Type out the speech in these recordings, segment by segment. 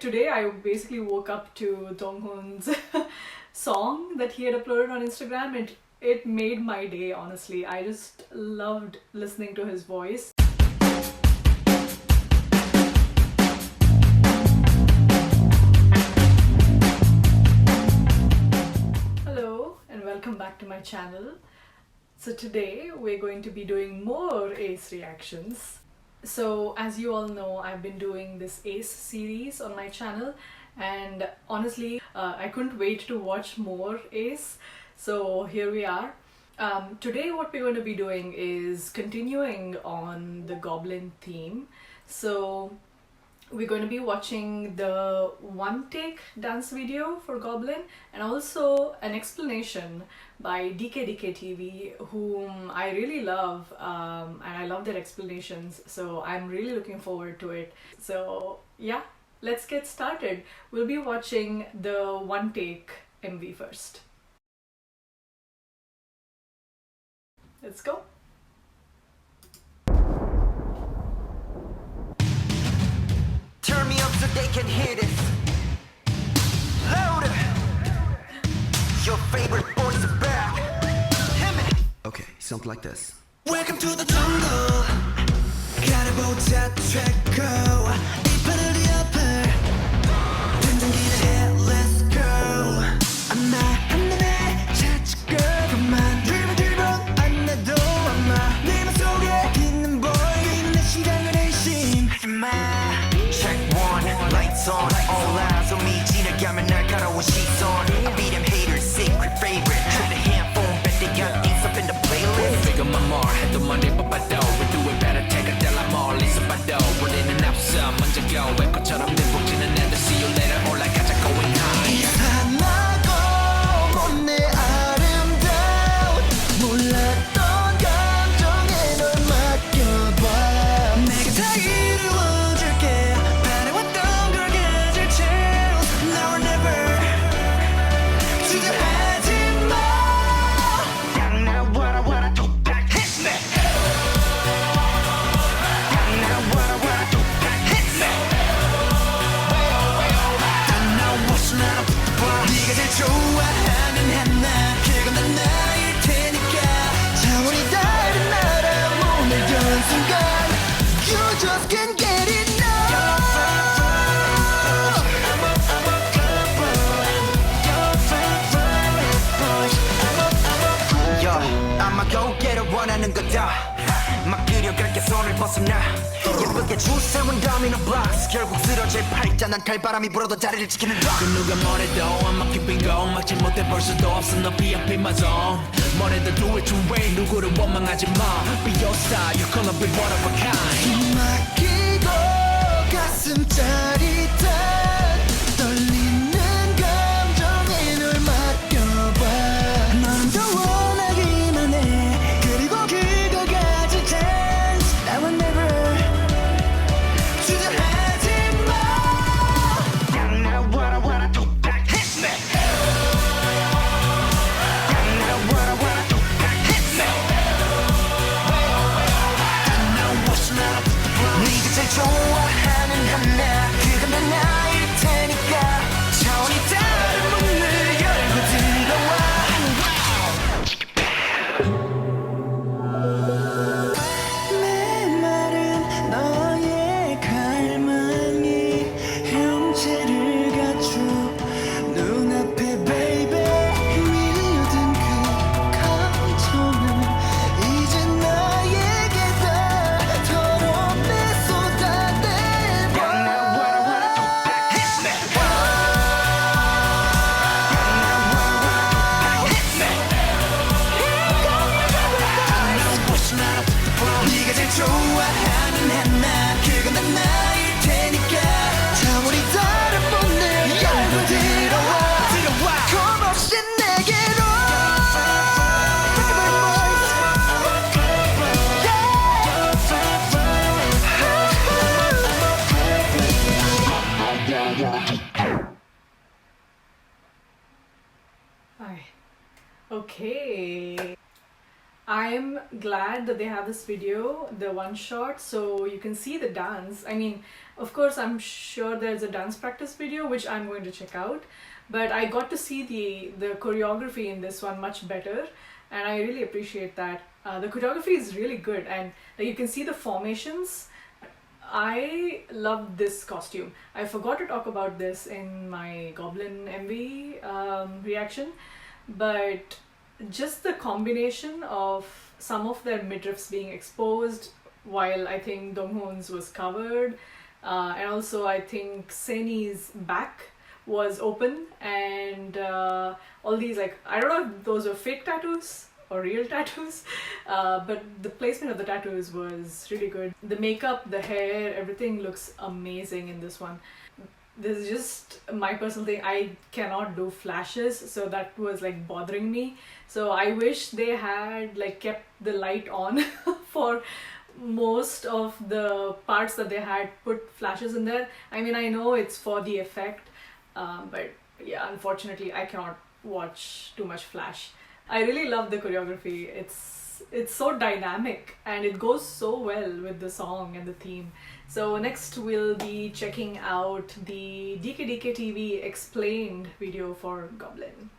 Today I basically woke up to Donghoon's song that he had uploaded on Instagram and it made my day, honestly. I just loved listening to his voice. Hello and welcome back to my channel. So today we're going to be doing more ACE reactions. So as you all know, I've been doing this ACE series on my channel and honestly I couldn't wait to watch more ACE, so here we are. Today what we're going to be doing is continuing on the Goblin theme. So we're going to be watching the one take dance video for Goblin and also an explanation by DKDKTV, whom I really love, and I love their explanations, so I'm really looking forward to it. So yeah, let's get started. We'll be watching the one take MV first. Let's go. Turn me up so they can hear this. Louder. Your favorite boys are back. Okay, something like this. Welcome to the jungle. Gotta boat that track go. Deeper to the upper. 등장기를 해, let's go. I'm not touch girl. Come on, dribble. 안 나도 아마 네 맘속에 있는 boy. 내 심장을 의심. Check one, lights on, all eyes on me. 지나가면 날카로운 시선. I be them haters, secret favorite. Try the handphone, bet they got things up in the playlist. Figure my more, 해도 머리 뽑아도 we do it better, take a del amor, listen 봐도 우리는 앞서 먼저 go. 외코처럼 늘복지는 애들 see you later, 올라가자 going high. 이상하고 못내 아름다운 몰랐던 감정에 널 맡겨봐. 내가 다 이루어줄게. 바래왔던 걸 가질 chance. Now or never. 주저하지 마. Now what I wanna do back hit me. Now what I wanna do back hit me. I know what's not up to bar. 네가 제일 좋아하는 하나. 그건 난 나일 테니까. 차원이 다른 나라 문을 연 순간. You just can't get enough. Yo, I'ma go get it 원하는 거다. 막 그려갈게 손을 벗어나. 예쁘게 줄세운 도미노 blocks. 결국 쓰러질 팔자. 난 칼바람이 불어도 자리를 지키는 rock. 그 누가 뭐래도 I'm keeping going. 막지 못해 볼 수도 없어 너 B.I.P. my zone. 뭐래도 do it your way. 누구를 원망하지 마. Be your style. You're gonna be one of a kind. 맡기고 가슴 짜릿한 떨리는 감정에 널 맡겨봐. 넌 더 원하기만 해. 그리고 그걸 가질 chance. Now or never. 주저하지 마. Now what I wanna do back hit me. Now what I wanna do back hit me. I know what's not up to bar. 네가 제일 좋아하는 하나. 그건 난 나일 테니까. 차원이 다른 문을 열고 들어와. 메마른 너의 갈망이 형체를 갖추 눈앞에 baby. 밀려든 그 감정은 이제 너에게 다 털어내 쏟아내. Now what I wanna do back hit me. Now what I wanna do back hit me. I know what's not up to bar. 네가 제일 좋아하는 하나. 그건 난 나일 테니까. 차원이 다른 문을 열고 들어와. 겁없이 내게로. Hi. Okay. I'm glad that they have this video, the one shot, so you can see the dance. I mean, Of course, I'm sure there's a dance practice video which I'm going to check out, but I got to see the choreography in this one much better, and I really appreciate that. The choreography is really good, and you can see the formations. I love this costume. I forgot to talk about this in my Goblin MV reaction, but just the combination of some of their midriffs being exposed while I think Donghoon's was covered, and also I think Seni's back was open, and all these, like, I don't know if those were fake tattoos or real tattoos, but the placement of the tattoos was really good. The makeup, the hair, everything looks amazing in this one. This is just my personal thing. I cannot do flashes, so that was like bothering me. So I wish they had like kept the light on for most of the parts that they had put flashes in there. I mean, I know it's for the effect, but yeah, unfortunately I cannot watch too much flash. I really love the choreography. It's so dynamic and it goes so well with the song and the theme. So next we'll be checking out the DKDKTV explained video for Goblin.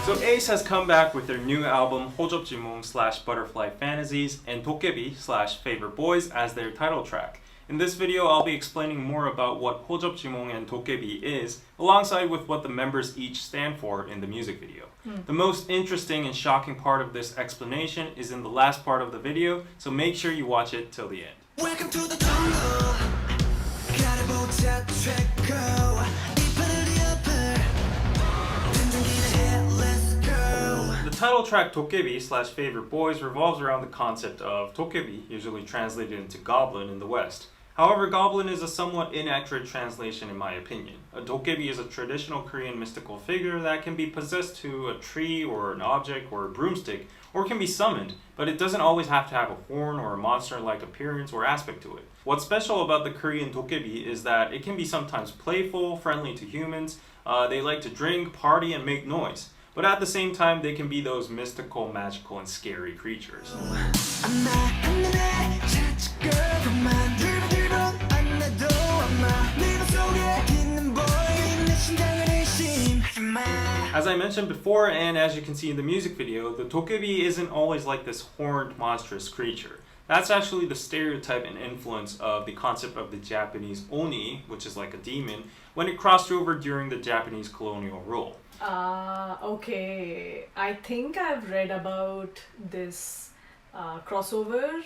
So A.C.E has come back with their new album 호접지몽 / Butterfly Fantasies and 도깨비 / Favorite Boys as their title track. In this video, I'll be explaining more about what 호접지몽 and 도깨비 is, alongside with what the members each stand for in the music video. The most interesting and shocking part of this explanation is in the last part of the video, so make sure you watch it till the end. Welcome to the jungle. 가려보자 트랙고 The title track 도깨비 / Favorite Boys revolves around the concept of 도깨비, usually translated into Goblin in the West. However, Goblin is a somewhat inaccurate translation in my opinion. A dokebi is a traditional Korean mystical figure that can be possessed to a tree or an object or a broomstick, or can be summoned, but it doesn't always have to have a horn or a monster-like appearance or aspect to it. What's special about the Korean dokebi is that it can be sometimes playful, friendly to humans, they like to drink, party, and make noise. But at the same time, they can be those mystical, magical, and scary creatures. As I mentioned before, and as you can see in the music video, the dokebi isn't always like this horned, monstrous creature. That's actually the stereotype and influence of the concept of the Japanese oni, which is like a demon, when it crossed over during the Japanese colonial rule. Okay. I think I've read about this crossover,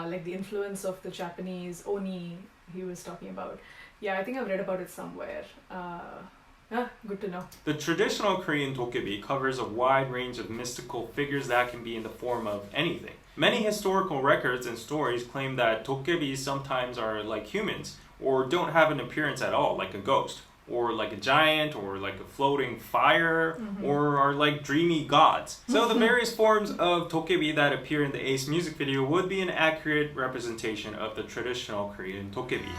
like the influence of the Japanese oni he was talking about. Yeah, I think I've read about it somewhere. Good to know. The traditional Korean dokebi covers a wide range of mystical figures that can be in the form of anything. Many historical records and stories claim that dokebis sometimes are like humans, or don't have an appearance at all, like a ghost, or like a giant, or like a floating fire, or are like dreamy gods. So the various forms of dokebi that appear in the A.C.E music video would be an accurate representation of the traditional Korean dokebi.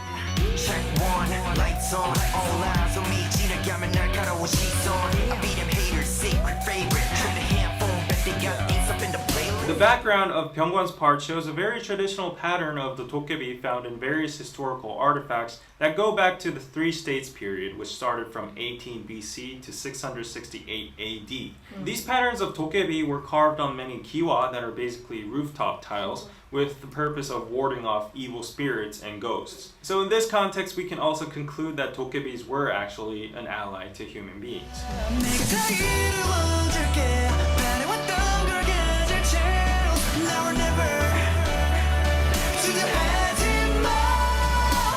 Check one, lights on, all eyes on me. 지나가면 날카로운 시선. I be them haters' secret favorite. Try to handphone, bet they got things up in the playlist. The background of Byungwan's part shows a very traditional pattern of the dokebi found in various historical artifacts that go back to the Three States period, which started from 18 BC to 668 AD. These patterns of dokebi were carved on many kiwa, that are basically rooftop tiles, with the purpose of warding off evil spirits and ghosts. So in this context, we can also conclude that dokebis were actually an ally to human beings.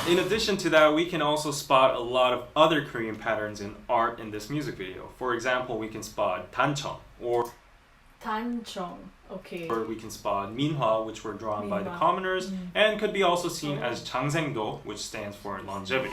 In addition to that, we can also spot a lot of other Korean patterns in art in this music video. For example, we can spot 단청, or Tanchong. Okay. Or we can spot minhwa, which were drawn by the commoners, and could be also seen as 장생도, which stands for longevity.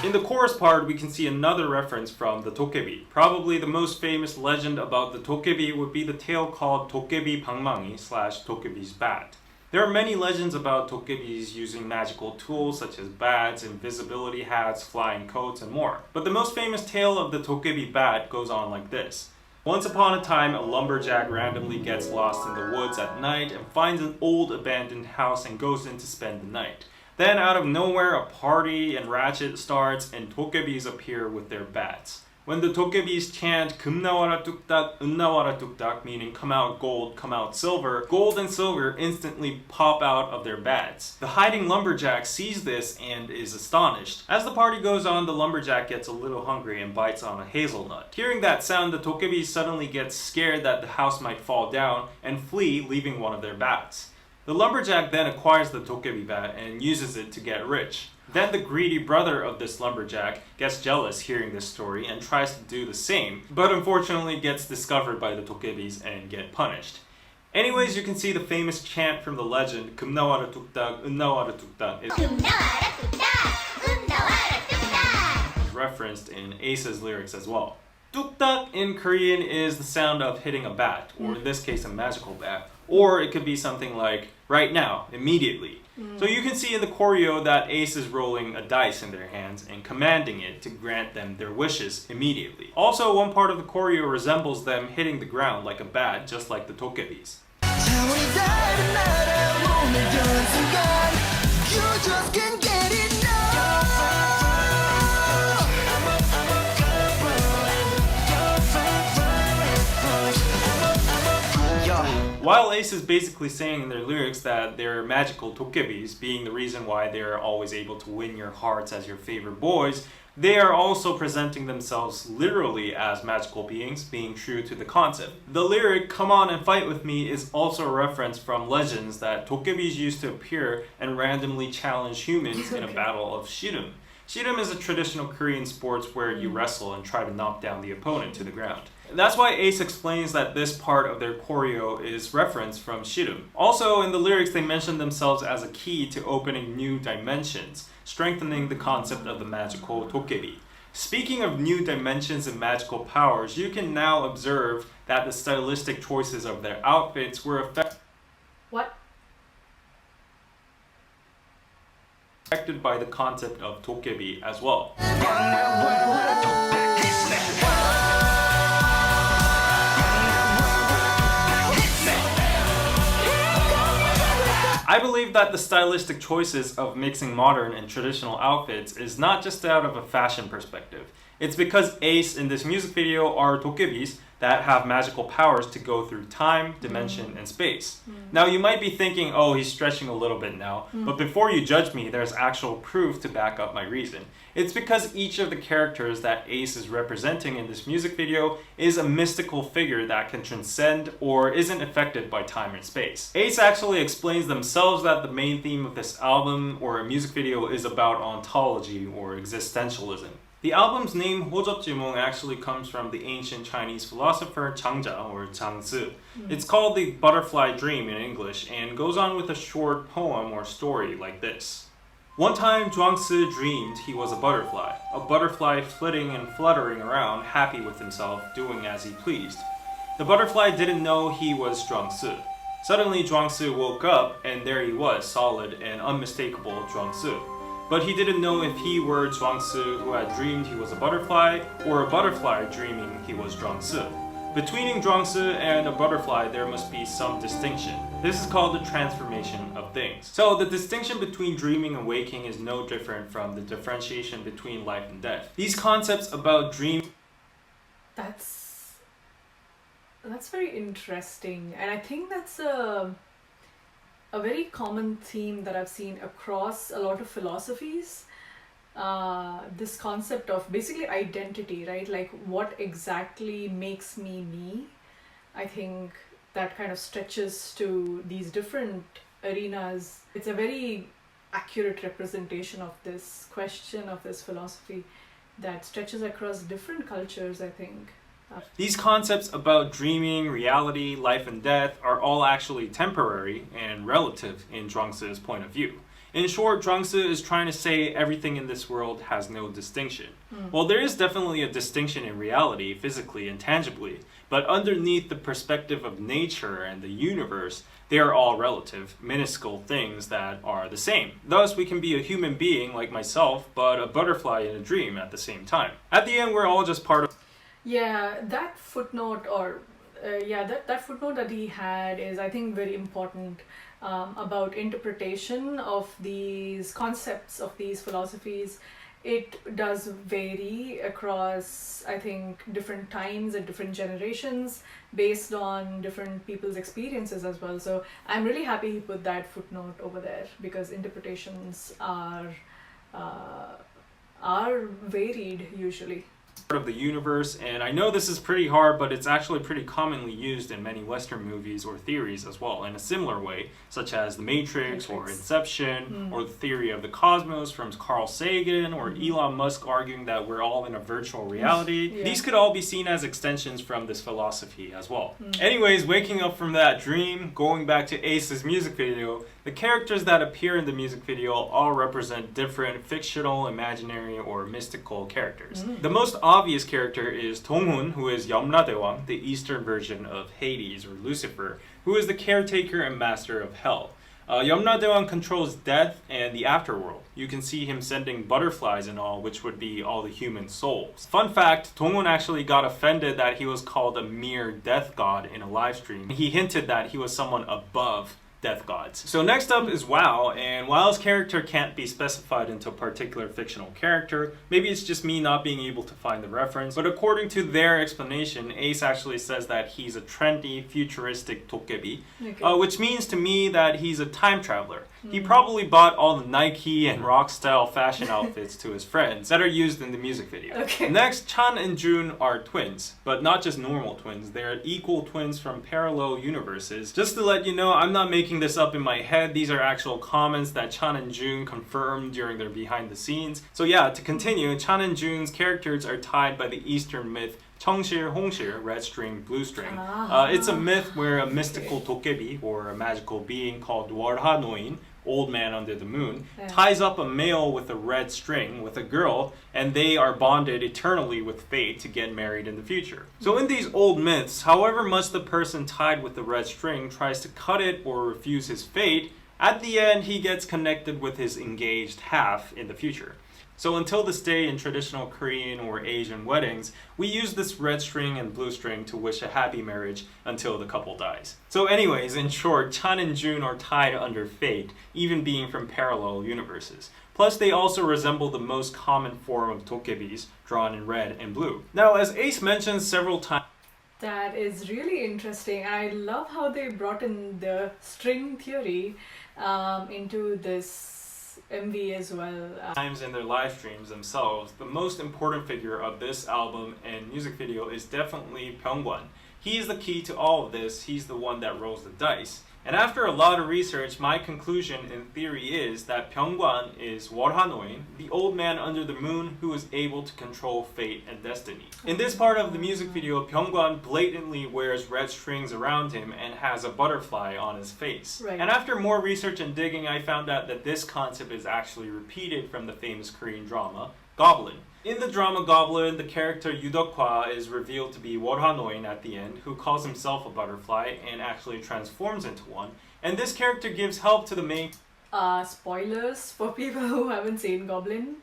In the chorus part, we can see another reference from the Dokkaebi. Probably the most famous legend about the Dokkaebi would be the tale called Dokkaebi Bangmangi / Dokkaebi's Bat. There are many legends about Dokkebis using magical tools such as bats, invisibility hats, flying coats, and more. But the most famous tale of the Dokkaebi bat goes on like this. Once upon a time, a lumberjack randomly gets lost in the woods at night and finds an old abandoned house and goes in to spend the night. Then out of nowhere, a party and ratchet starts and Dokkebis appear with their bats. When the Dokkebis chant 금 나와라 뚝딱, 은 나와라 뚝딱, meaning come out gold, come out silver, gold and silver instantly pop out of their bats. The hiding lumberjack sees this and is astonished. As the party goes on, the lumberjack gets a little hungry and bites on a hazelnut. Hearing that sound, the Dokkebis suddenly get scared that the house might fall down and flee, leaving one of their bats. The lumberjack then acquires the Dokkaebi bat and uses it to get rich. Then the greedy brother of this lumberjack gets jealous hearing this story and tries to do the same, but unfortunately gets discovered by the Dokkebis and get punished. Anyways, you can see the famous chant from the legend 금 나와라 뚝딱, 은 나와라 뚝딱 is referenced in A.C.E's lyrics as well. 뚝딱 in Korean is the sound of hitting a bat, or in this case a magical bat, or it could be something like right now, immediately. So you can see in the choreo that Ace is rolling a dice in their hands and commanding it to grant them their wishes immediately. Also, one part of the choreo resembles them hitting the ground like a bat, just like the Dokkebis. While Ace is basically saying in their lyrics that they're magical Dokkebis, being the reason why they're always able to win your hearts as your favorite boys, they are also presenting themselves literally as magical beings, being true to the concept. The lyric, "Come on and fight with me," is also a reference from legends that Dokkebis used to appear and randomly challenge humans in a battle of shirum. Shirum is a traditional Korean sport where you wrestle and try to knock down the opponent to the ground. That's why Ace explains that this part of their choreo is referenced from shirum. Also, in the lyrics, they mention themselves as a key to opening new dimensions, strengthening the concept of the magical Dokkaebi. Speaking of new dimensions and magical powers, you can now observe that the stylistic choices of their outfits were affected by the concept of Dokkaebi as well. I believe that the stylistic choices of mixing modern and traditional outfits is not just out of a fashion perspective. It's because Ace in this music video are Dokkebis that have magical powers to go through time, dimension, and space. Now you might be thinking, oh, he's stretching a little bit now, but before you judge me, there's actual proof to back up my reason. It's because each of the characters that Ace is representing in this music video is a mystical figure that can transcend or isn't affected by time and space. Ace actually explains themselves that the main theme of this album or a music video is about ontology or existentialism. The album's name 호접지몽 actually comes from the ancient Chinese philosopher Zhangzha or Zhangzi. It's called the Butterfly Dream in English and goes on with a short poem or story like this. One time Zhuangzi dreamed he was a butterfly flitting and fluttering around, happy with himself, doing as he pleased. The butterfly didn't know he was Zhuangzi. Suddenly Zhuangzi woke up and there he was, solid and unmistakable Zhuangzi. But he didn't know if he were Zhuangzi who had dreamed he was a butterfly, or a butterfly dreaming he was Zhuangzi. Between Zhuangzi and a butterfly, there must be some distinction. This is called the transformation of things. So the distinction between dreaming and waking is no different from the differentiation between life and death. These concepts about dream... That's very interesting, and I think that's a very common theme that I've seen across a lot of philosophies. This concept of basically identity, right? Like what exactly makes me? I think that kind of stretches to these different arenas. It's a very accurate representation of this question, of this philosophy that stretches across different cultures, I think. These concepts about dreaming, reality, life and death are all actually temporary and relative in Zhuangzi's point of view. In short, Zhuangzi is trying to say everything in this world has no distinction. Well, there is definitely a distinction in reality, physically and tangibly, but underneath the perspective of nature and the universe, they are all relative, minuscule things that are the same. Thus, we can be a human being like myself, but a butterfly in a dream at the same time. At the end, we're all just part of... Yeah, that footnote that footnote that he had is, I think, very important about interpretation of these concepts, of these philosophies. It does vary across, I think, different times and different generations based on different people's experiences as well. So I'm really happy he put that footnote over there, because interpretations are varied usually. Of the universe, and I know this is pretty hard, but it's actually pretty commonly used in many Western movies or theories as well in a similar way, such as The Matrix. Or Inception, or the theory of the cosmos from Carl Sagan, or Elon Musk arguing that we're all in a virtual reality. Yeah. These could all be seen as extensions from this philosophy as well. Anyways, waking up from that dream, going back to A.C.E.'s music video, the characters that appear in the music video all represent different fictional, imaginary, or mystical characters. The most obvious character is Dong-hun, who is Yeomradewang, the Eastern version of Hades or Lucifer, who is the caretaker and master of hell. Yeomradewang controls death and the afterworld. You can see him sending butterflies and all, which would be all the human souls. Fun fact, Dong-hun actually got offended that he was called a mere death god in a live stream. He hinted that he was someone above death gods. So next up is Wow, and Wow's character can't be specified into a particular fictional character. Maybe it's just me not being able to find the reference, but according to their explanation, Ace actually says that he's a trendy, futuristic dokkaebi, which means to me that he's a time traveler. He probably bought all the Nike and rock style fashion outfits to his friends that are used in the music video. Next, Chan and Jun are twins, but not just normal twins. They're equal twins from parallel universes. Just to let you know, I'm not making this up in my head. These are actual comments that Chan and Jun confirmed during their behind the scenes. So yeah, to continue, Chan and Jun's characters are tied by the Eastern myth Cheongshir, Hongshir, red string, blue string. It's a myth where a mystical dokkaebi, or a magical being called Warha old man under the moon, ties up a male with a red string with a girl, and they are bonded eternally with fate to get married in the future. So in these old myths, however much the person tied with the red string tries to cut it or refuse his fate, at the end he gets connected with his engaged half in the future. So until this day in traditional Korean or Asian weddings, we use this red string and blue string to wish a happy marriage until the couple dies. So anyways, in short, Chan and Jun are tied under fate, even being from parallel universes. Plus, they also resemble the most common form of dokkaebis, drawn in red and blue. Now, as Ace mentioned several times, that is really interesting. I love how they brought in the string theory into this MV as well. Times in their live streams themselves, the most important figure of this album and music video is definitely Byung-wan. He is the key to all of this. He's the one that rolls the dice. And after a lot of research, my conclusion in theory is that Byung-wan is Warha, the old man under the moon who is able to control fate and destiny. In this part of the music video, Byung-wan blatantly wears red strings around him and has a butterfly on his face. And after more research and digging, I found out that this concept is actually repeated from the famous Korean drama, Goblin. In the drama Goblin, the character Yudokwa is revealed to be Warha at the end, who calls himself a butterfly and actually transforms into one. And this character gives help to the main spoilers for people who haven't seen Goblin.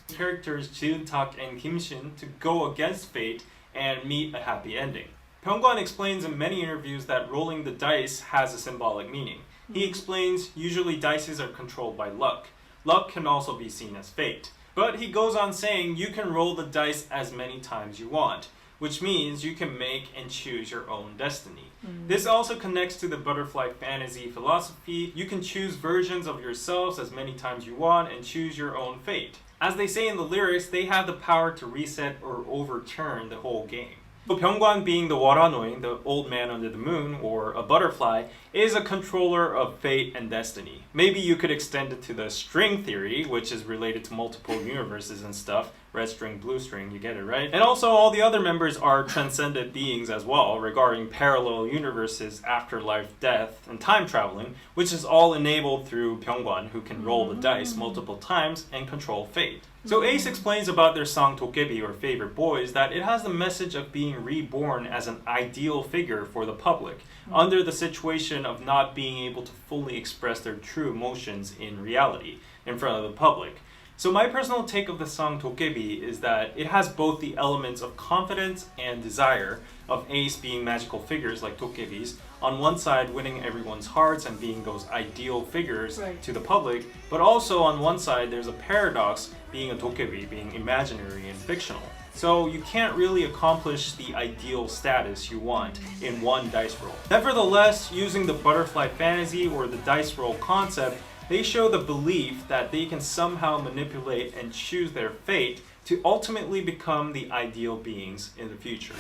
Characters Jin-tak and Kim-shin to go against fate and meet a happy ending. Byung-wan explains in many interviews that rolling the dice has a symbolic meaning. He explains usually dices are controlled by luck. Luck can also be seen as fate. But he goes on saying you can roll the dice as many times you want, which means you can make and choose your own destiny. This also connects to the butterfly fantasy philosophy. You can choose versions of yourselves as many times you want and choose your own fate. As they say in the lyrics, they have the power to reset or overturn the whole game. So Byung-wan, being the Warha, the old man under the moon, or a butterfly, is a controller of fate and destiny. Maybe you could extend it to the string theory, which is related to multiple universes and stuff, red string, blue string, you get it, right? And also all the other members are transcendent beings as well, regarding parallel universes, afterlife, death, and time traveling, which is all enabled through Byungwan, who can roll the dice multiple times and control fate. So Ace explains about their song Dokkaebi, or favorite boys, that it has the message of being reborn as an ideal figure for the public, under the situation of not being able to fully express their true emotions in reality, in front of the public. So my personal take of the song Dokkaebi is that it has both the elements of confidence and desire of Ace being magical figures like Dokkaebis, on one side winning everyone's hearts and being those ideal figures to the public, but also on one side there's a paradox being a Dokkaebi, being imaginary and fictional. So you can't really accomplish the ideal status you want in one dice roll. Nevertheless, using the butterfly fantasy or the dice roll concept, they show the belief that they can somehow manipulate and choose their fate to ultimately become the ideal beings in the future.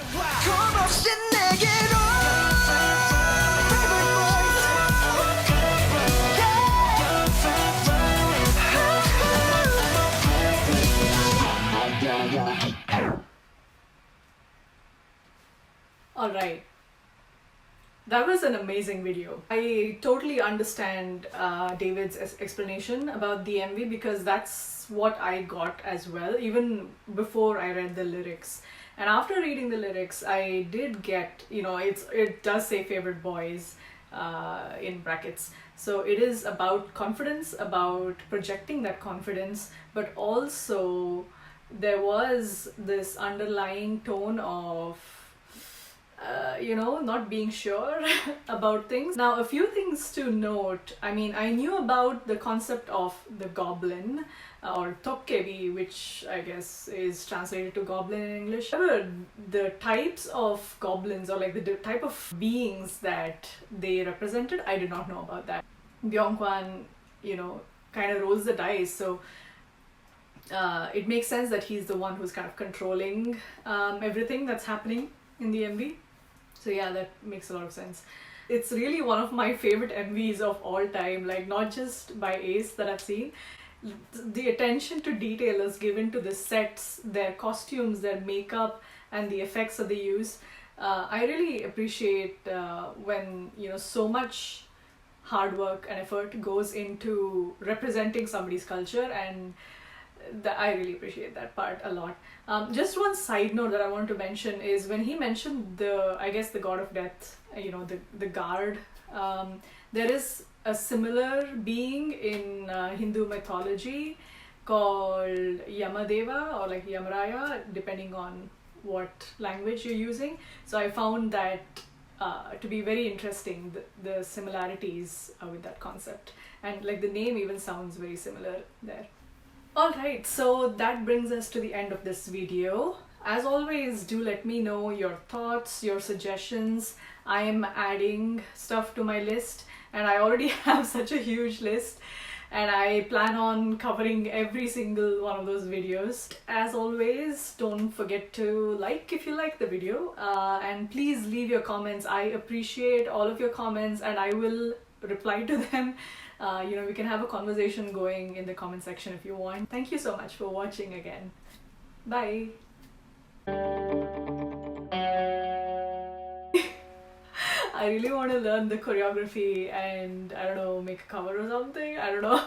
Alright. That was an amazing video. I totally understand David's explanation about the MV, because that's what I got as well, even before I read the lyrics. And after reading the lyrics, I did get, it does say favorite boys in brackets. So it is about confidence, about projecting that confidence, but also there was this underlying tone of not being sure about things. Now, a few things to note. I mean, I knew about the concept of the goblin or Dokkaebi, which I guess is translated to goblin in English. However, the types of goblins, or like the type of beings that they represented, I did not know about that. Byungwan, kind of rolls the dice, so it makes sense that he's the one who's kind of controlling everything that's happening in the MV. So yeah, that makes a lot of sense. It's really one of my favorite MVs of all time, like not just by Ace that I've seen. The attention to detail is given to the sets, their costumes, their makeup, and the effects that they use. I really appreciate when so much hard work and effort goes into representing somebody's culture, and I really appreciate that part a lot. Just one side note that I want to mention is when he mentioned the god of death, the guard, there is a similar being in Hindu mythology called Yamadeva, or like Yamaraya, depending on what language you're using. So I found that to be very interesting, the similarities with that concept, and like the name even sounds very similar there. Alright, so that brings us to the end of this video. As always, do let me know your thoughts, your suggestions. I am adding stuff to my list, and I already have such a huge list, and I plan on covering every single one of those videos. As always, don't forget to like if you like the video, and please leave your comments. I appreciate all of your comments, and I will reply to them. We can have a conversation going in the comment section if you want. Thank you so much for watching again. Bye. I really want to learn the choreography and, I don't know, make a cover or something. I don't know.